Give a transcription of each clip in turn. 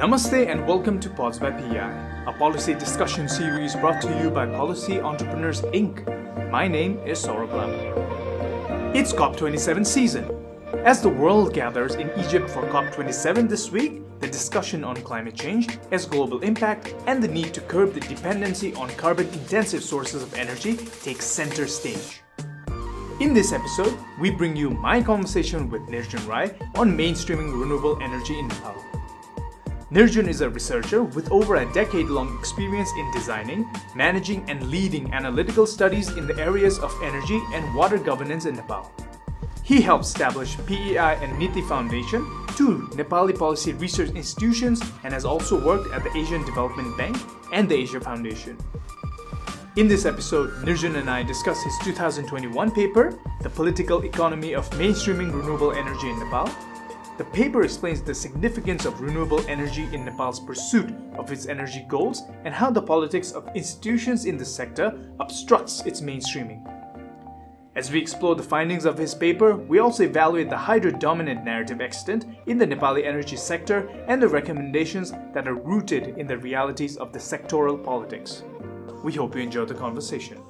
Namaste and welcome to Pods by PI, a policy discussion series brought to you by Policy Entrepreneurs Inc. My name is Saurabh Lam. It's COP27 season. As the world gathers in Egypt for COP27 this week, the discussion on climate change, its global impact, and the need to curb the dependency on carbon-intensive sources of energy takes center stage. In this episode, we bring you my conversation with Nirjan on mainstreaming renewable energy in Nepal. Nirjan is a researcher with over a decade-long experience in designing, managing, and leading analytical studies in the areas of energy and water governance in Nepal. He helped establish PEI and NITI Foundation, two Nepali policy research institutions, and has also worked at the Asian Development Bank and the Asia Foundation. In this episode, Nirjan and I discuss his 2021 paper, The Political Economy of Mainstreaming Renewable Energy in Nepal. The paper explains the significance of renewable energy in Nepal's pursuit of its energy goals and how the politics of institutions in the sector obstructs its mainstreaming. As we explore the findings of his paper, we also evaluate the hydro-dominant narrative extant in the Nepali energy sector and the recommendations that are rooted in the realities of the sectoral politics. We hope you enjoy the conversation.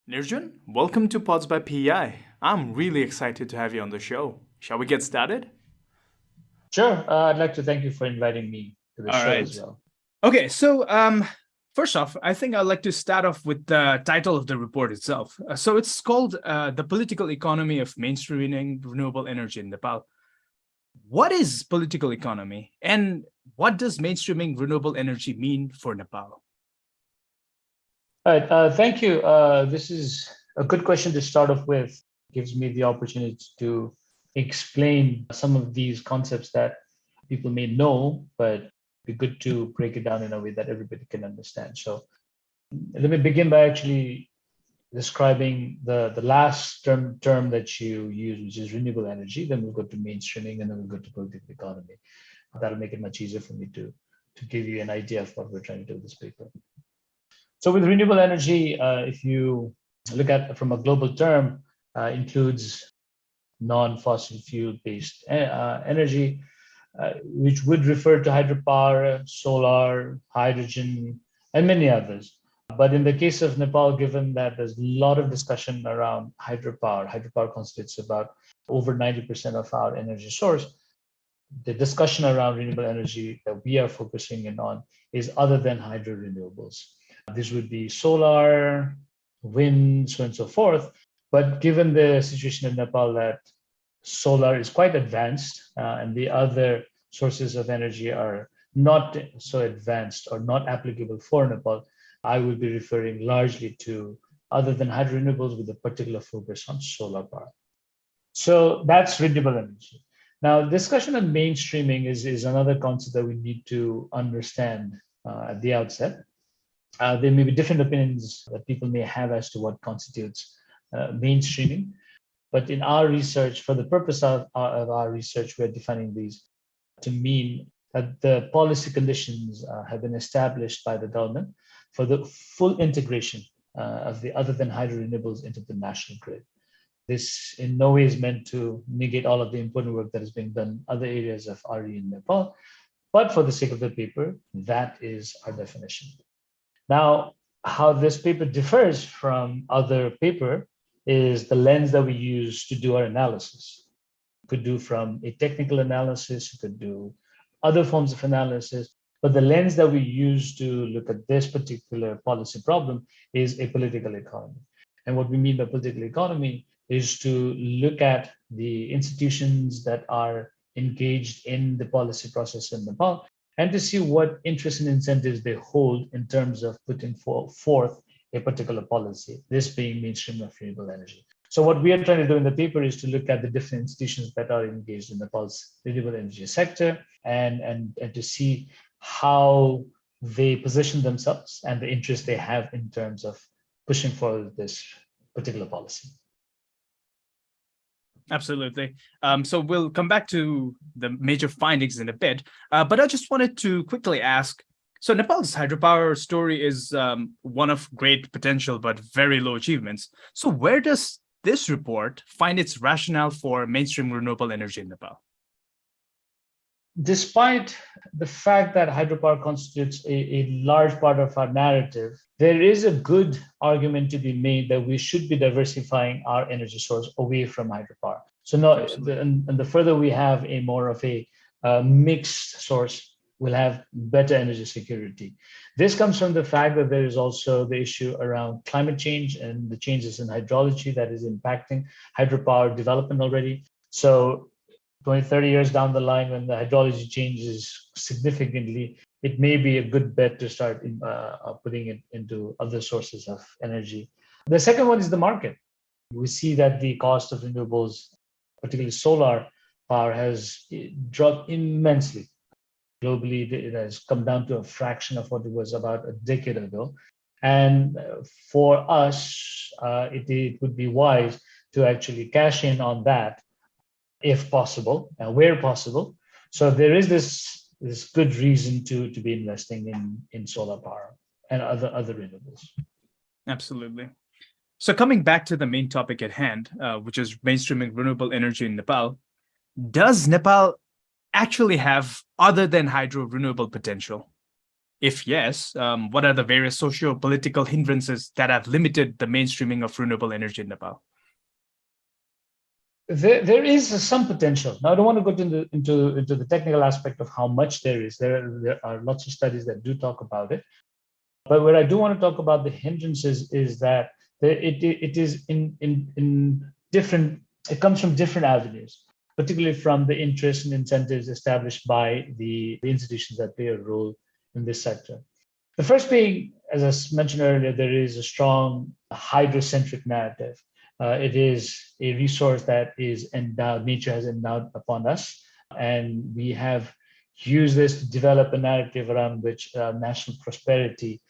Nirjan, welcome to Pods by PEI. I'm really excited to have you on the show. Shall we get started? Sure. I'd like to thank you for inviting me to the show as well. Okay, so first off, I think I'd like to start off with the title of the report itself. So it's called The Political Economy of Mainstreaming Renewable Energy in Nepal. What is political economy and what does mainstreaming renewable energy mean for Nepal? All right. Thank you. This is a good question to start off with. It gives me the opportunity to explain some of these concepts that people may know, but it'd be good to break it down in a way that everybody can understand. So let me begin by actually describing the last term that you use, which is renewable energy. Then we'll go to mainstreaming, and then we'll go to political economy. That'll make it much easier for me to give you an idea of what we're trying to do with this paper. So with renewable energy, if you look at it from a global term, includes non-fossil fuel-based energy, which would refer to hydropower, solar, hydrogen, and many others. But in the case of Nepal, given that there's a lot of discussion around hydropower constitutes about over 90% of our energy source, the discussion around renewable energy that we are focusing in on is other than hydro renewables. This would be solar, wind, so on and so forth. But given the situation in Nepal that solar is quite advanced and the other sources of energy are not so advanced or not applicable for Nepal, I will be referring largely to other than hydro renewables with a particular focus on solar power. So that's renewable energy. Now, discussion on mainstreaming is another concept that we need to understand at the outset. There may be different opinions that people may have as to what constitutes mainstreaming. But in our research, for the purpose of our research, we're defining these to mean that the policy conditions have been established by the government for the full integration of the other than hydro renewables into the national grid. This in no way is meant to negate all of the important work that is being done in other areas of RE in Nepal. But for the sake of the paper, that is our definition. Now, how this paper differs from other paper is the lens that we use to do our analysis. We could do from a technical analysis, we could do other forms of analysis, but the lens that we use to look at this particular policy problem is a political economy. And what we mean by political economy is to look at the institutions that are engaged in the policy process in Nepal and to see what interests and incentives they hold in terms of putting forth a particular policy, this being mainstream of renewable energy. So what we are trying to do in the paper is to look at the different institutions that are engaged in Nepal's renewable energy sector and to see how they position themselves and the interest they have in terms of pushing forward this particular policy. Absolutely. So we'll come back to the major findings in a bit, but I just wanted to quickly ask, so Nepal's hydropower story is one of great potential, but very low achievements. So where does this report find its rationale for mainstream renewable energy in Nepal? Despite the fact that hydropower constitutes a large part of our narrative, there is a good argument to be made that we should be diversifying our energy source away from hydropower. So and the further we have a more of a mixed source, we'll have better energy security. This comes from the fact that there is also the issue around climate change and the changes in hydrology that is impacting hydropower development already. So 20, 30 years down the line, when the hydrology changes significantly, it may be a good bet to start putting it into other sources of energy. The second one is the market. We see that the cost of renewables, particularly solar power, has dropped immensely. Globally, it has come down to a fraction of what it was about a decade ago. And for us, it would be wise to actually cash in on that if possible, and where possible. So there is this good reason to be investing in solar power and other renewables. Absolutely. So coming back to the main topic at hand, which is mainstreaming renewable energy in Nepal, does Nepal actually have other than hydro renewable potential? If yes, what are the various socio-political hindrances that have limited the mainstreaming of renewable energy in Nepal? There is some potential. Now, I don't want to go into the technical aspect of how much there is. There are lots of studies that do talk about it. But what I do want to talk about the hindrances is that it is in different, it comes from different avenues, particularly from the interests and incentives established by the institutions that play a role in this sector. The first being, as I mentioned earlier, there is a strong hydrocentric narrative. It is a resource that is endowed, nature has endowed upon us, and we have used this to develop a narrative around which national prosperity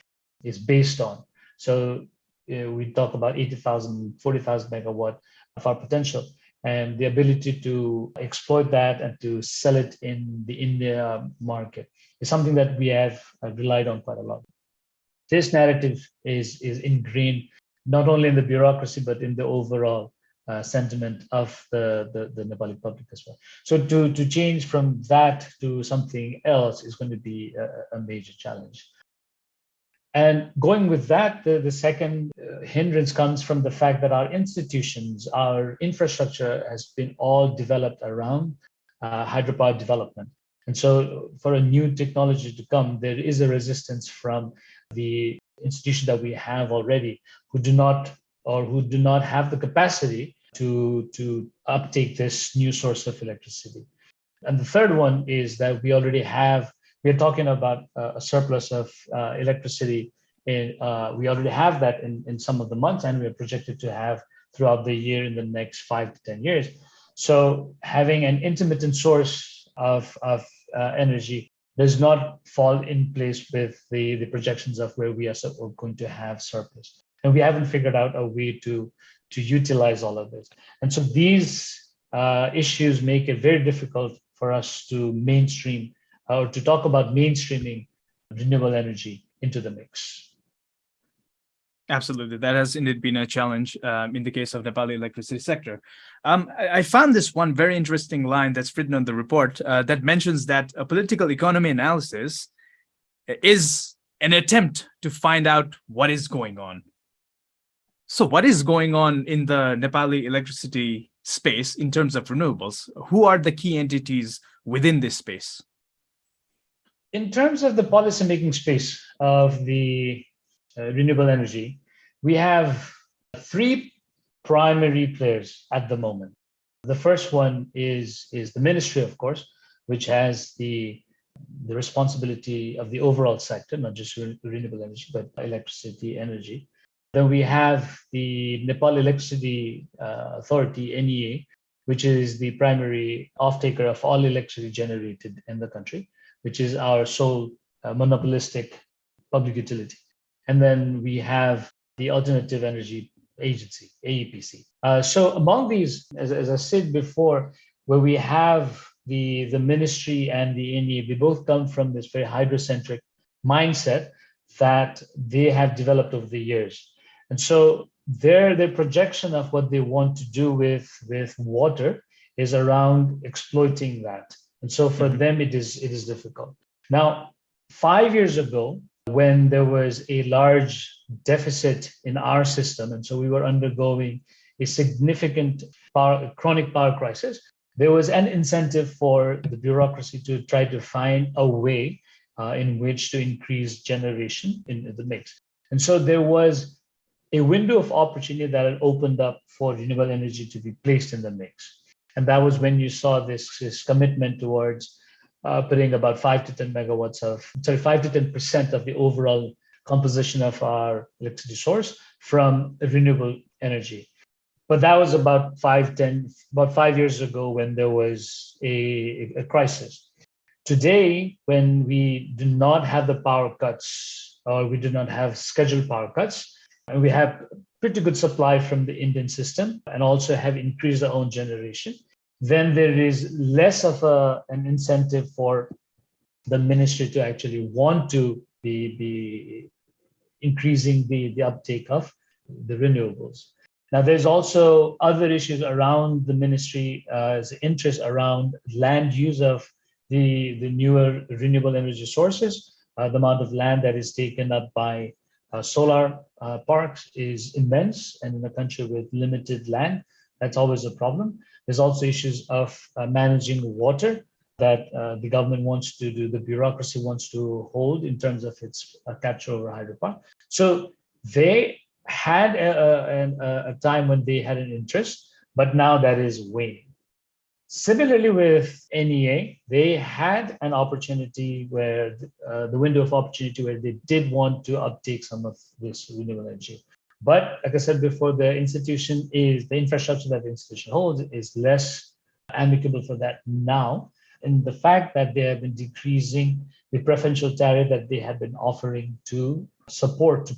is based on. So we talk about 80,000, 40,000 megawatt of our potential, and the ability to exploit that and to sell it in the India market is something that we have relied on quite a lot. This narrative is ingrained not only in the bureaucracy, but in the overall sentiment of the Nepali public as well. So to change from that to something else is going to be a major challenge. And going with that, the second hindrance comes from the fact that our institutions, our infrastructure has been all developed around hydropower development. And so for a new technology to come, there is a resistance from the institutions that we have already who do not have the capacity to uptake this new source of electricity. And the third one is that we're talking about a surplus of electricity. We already have that in some of the months, and we're projected to have throughout the year in the next 5 to 10 years. So having an intermittent source of energy does not fall in place with the projections of where we are going to have surplus. And we haven't figured out a way to utilize all of this. And so these issues make it very difficult for us to mainstream or to talk about mainstreaming renewable energy into the mix. Absolutely. That has indeed been a challenge in the case of Nepali electricity sector. I found this one very interesting line that's written on the report that mentions that a political economy analysis is an attempt to find out what is going on. So what is going on in the Nepali electricity space in terms of renewables? Who are the key entities within this space? In terms of the policymaking space of the renewable energy, we have 3 primary players at the moment. The first one is the ministry, of course, which has the responsibility of the overall sector, not just renewable energy, but electricity, energy. Then we have the Nepal Electricity Authority, NEA, which is the primary off-taker of all electricity generated in the country, which is our sole monopolistic public utility. And then we have the Alternative Energy Agency, AEPC. So among these, as I said before, where we have the ministry and the NEA, they both come from this very hydrocentric mindset that they have developed over the years. And so their projection of what they want to do with water is around exploiting that. And so for them, it is difficult. Now, 5 years ago, when there was a large deficit in our system, and so we were undergoing a significant chronic power crisis, there was an incentive for the bureaucracy to try to find a way in which to increase generation in the mix. And so there was a window of opportunity that had opened up for renewable energy to be placed in the mix. And that was when you saw this commitment towards putting about 5 to 10 megawatts 5 to 10% of the overall composition of our electricity source from renewable energy. But that was about 5 years ago when there was a crisis. Today, when we do not have the power cuts, or we do not have scheduled power cuts, and we have pretty good supply from the Indian system and also have increased our own generation, then there is less of an incentive for the ministry to actually want to be increasing the uptake of the renewables. Now, there's also other issues around the ministry's interest around land use of the newer renewable energy sources. The amount of land that is taken up by solar parks is immense, and in a country with limited land, that's always a problem. There's also issues of managing water that the government wants to do, the bureaucracy wants to hold in terms of its capture over hydropower. So they had a time when they had an interest, but now that is waning. Similarly with NEA, they had an opportunity where the window of opportunity where they did want to uptake some of this renewable energy. But like I said before, the infrastructure that the institution holds is less amicable for that now. And the fact that they have been decreasing the preferential tariff that they have been offering to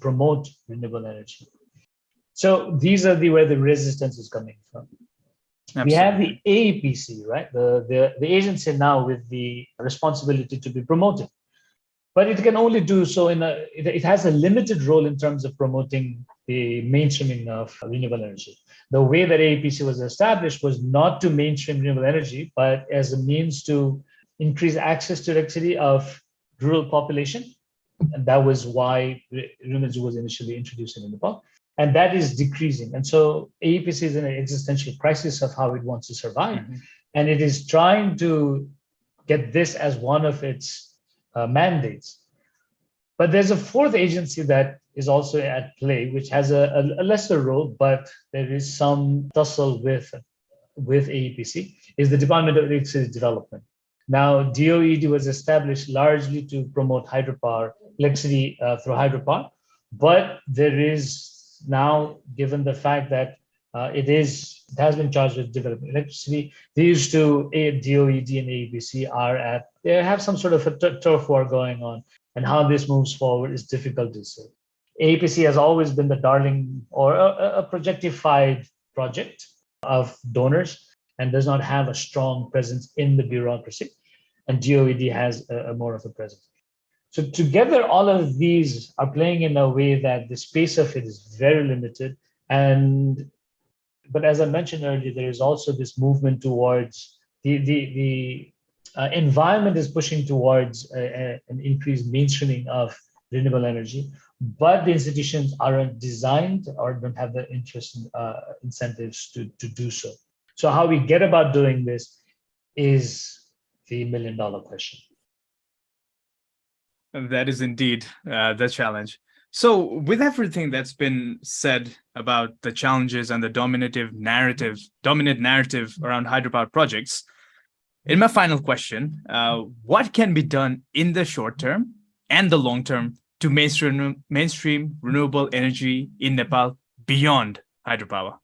promote renewable energy. So these are where the resistance is coming from. Absolutely. We have the AEPC, right? The agency now with the responsibility to be promoted. But it can only do so it has a limited role in terms of promoting the mainstreaming of renewable energy. The way that AEPC was established was not to mainstream renewable energy, but as a means to increase access to electricity of rural population. And that was why renewable energy was initially introduced in Nepal. And that is decreasing. And so AEPC is in an existential crisis of how it wants to survive. Mm-hmm. And it is trying to get this as one of its mandates. But there's a fourth agency that is also at play, which has a lesser role, but there is some tussle with AEPC, is the Department of Electricity Development. Now, DOED was established largely to promote hydropower, electricity through hydropower, but there is now, given the fact that it has been charged with developing electricity, these two, DOED and AEPC, they have some sort of a turf war going on, and how this moves forward is difficult to say. AEPC has always been the darling or a projectified project of donors and does not have a strong presence in the bureaucracy, and DOED has a more of a presence. So together, all of these are playing in a way that the space of it is very limited. But as I mentioned earlier, there is also this movement towards the environment is pushing towards an increased mainstreaming of renewable energy, but the institutions aren't designed or don't have the interest incentives to do so. So how we get about doing this is the $1 million question. That is indeed the challenge. So with everything that's been said about the challenges and the dominant narrative around hydropower projects, in my final question, what can be done in the short term and the long term to mainstream renewable energy in Nepal beyond hydropower?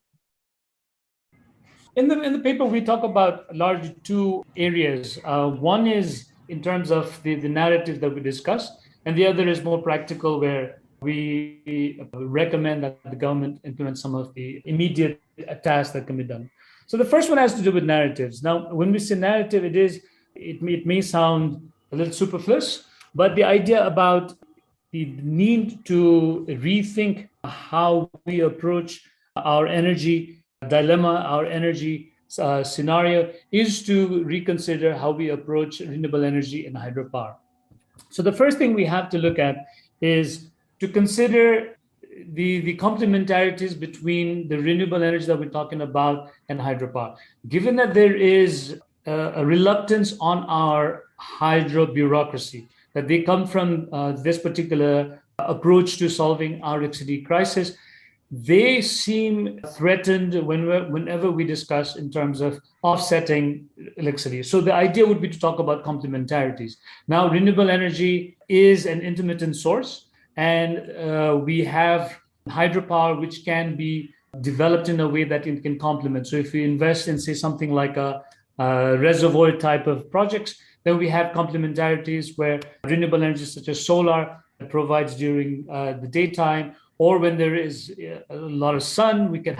In the paper, we talk about largely two areas. One is in terms of the narrative that we discussed, and the other is more practical, where we recommend that the government implement some of the immediate tasks that can be done. So the first one has to do with narratives. Now, when we say narrative, it may sound a little superfluous, but the idea about the need to rethink how we approach our energy dilemma, our energy scenario, is to reconsider how we approach renewable energy and hydropower. So the first thing we have to look at is to consider the complementarities between the renewable energy that we're talking about and hydropower. Given that there is a reluctance on our hydro bureaucracy, that they come from this particular approach to solving our electricity crisis, they seem threatened whenever we discuss in terms of offsetting electricity. So the idea would be to talk about complementarities. Now, renewable energy is an intermittent source, and we have hydropower which can be developed in a way that it can complement. So if we invest in, say, something like a reservoir type of projects, then we have complementarities where renewable energy such as solar provides during the daytime, or when there is a lot of sun, we can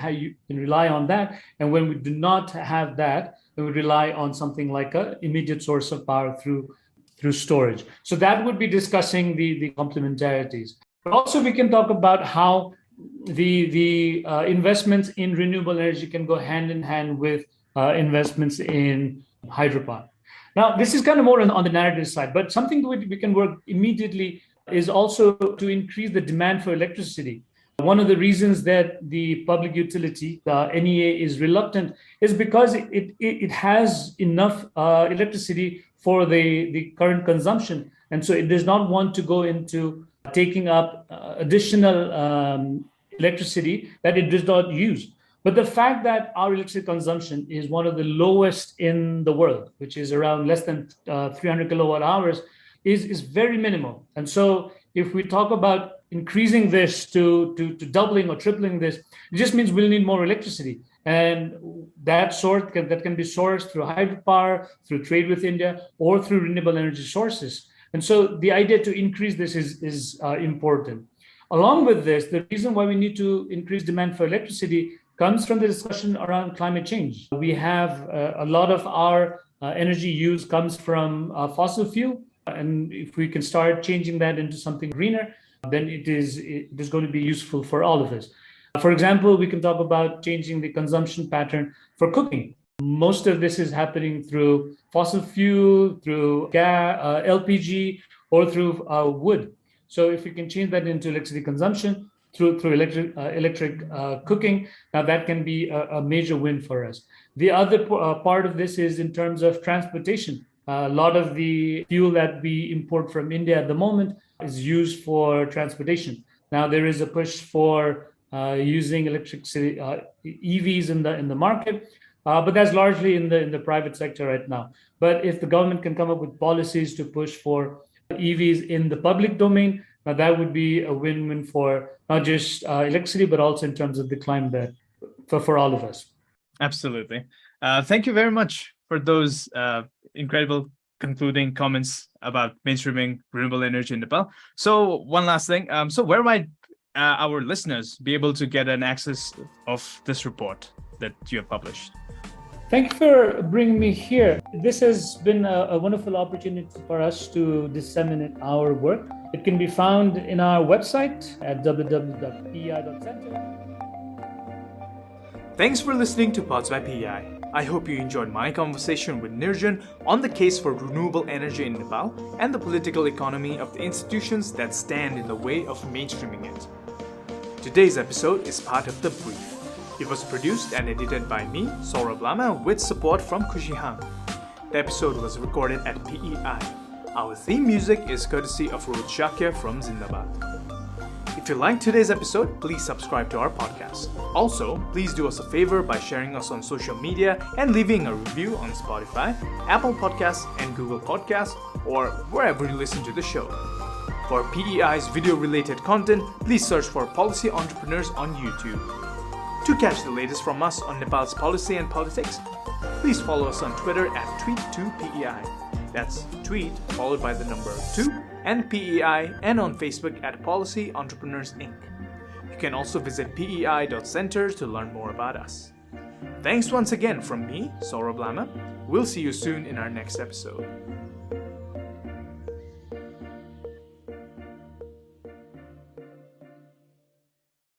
rely on that. And when we do not have that, then we rely on something like an immediate source of power through storage. So that would be discussing the complementarities. But also we can talk about how the investments in renewable energy can go hand in hand with investments in hydropower. Now, this is kind of more on the narrative side, but something that we can work immediately is also to increase the demand for electricity. One of the reasons that the public utility, the NEA, is reluctant is because it has enough electricity for the current consumption. And so it does not want to go into taking up additional electricity that it does not use. But the fact that our electricity consumption is one of the lowest in the world, which is around less than 300 kilowatt hours, is very minimal. And so if we talk about increasing this to doubling or tripling this, it just means we'll need more electricity. And that can be sourced through hydropower, through trade with India, or through renewable energy sources. And so the idea to increase this is important. Along with this, the reason why we need to increase demand for electricity comes from the discussion around climate change. We have a lot of our energy use comes from fossil fuel. And if we can start changing that into something greener, then it is going to be useful for all of us. For example, we can talk about changing the consumption pattern for cooking. Most of this is happening through fossil fuel, through gas, LPG, or through wood. So if we can change that into electricity consumption through electric cooking, now that can be a major win for us. The other part of this is in terms of transportation. A lot of the fuel that we import from India at the moment is used for transportation. Now there is a push for using electricity EVs in the market, but that's largely in the private sector right now. But if the government can come up with policies to push for EVs in the public domain, now that would be a win-win for not just electricity, but also in terms of the climate for all of us. Absolutely. Thank you very much for those incredible concluding comments about mainstreaming renewable energy in Nepal. So one last thing. So where might our listeners be able to get an access of this report that you have published? Thank you for bringing me here. This has been a wonderful opportunity for us to disseminate our work. It can be found in our website at www.pei.center. Thanks for listening to Pods by PEI. I hope you enjoyed my conversation with Nirjan on the case for renewable energy in Nepal and the political economy of the institutions that stand in the way of mainstreaming it. Today's episode is part of The Brief. It was produced and edited by me, Saurabh Lama, with support from Khushi Hang. The episode was recorded at PEI. Our theme music is courtesy of Rohit Shakya from Zindabad. If you liked today's episode, please subscribe to our podcast. Also, please do us a favor by sharing us on social media and leaving a review on Spotify, Apple Podcasts, and Google Podcasts, or wherever you listen to the show. For PEI's video-related content, please search for Policy Entrepreneurs on YouTube. To catch the latest from us on Nepal's policy and politics, please follow us on Twitter at tweet2PEI. That's tweet followed by the number 2 and PEI, and on Facebook at Policy Entrepreneurs Inc. You can also visit pei.center to learn more about us. Thanks once again from me, Saurabh Lama. We'll see you soon in our next episode.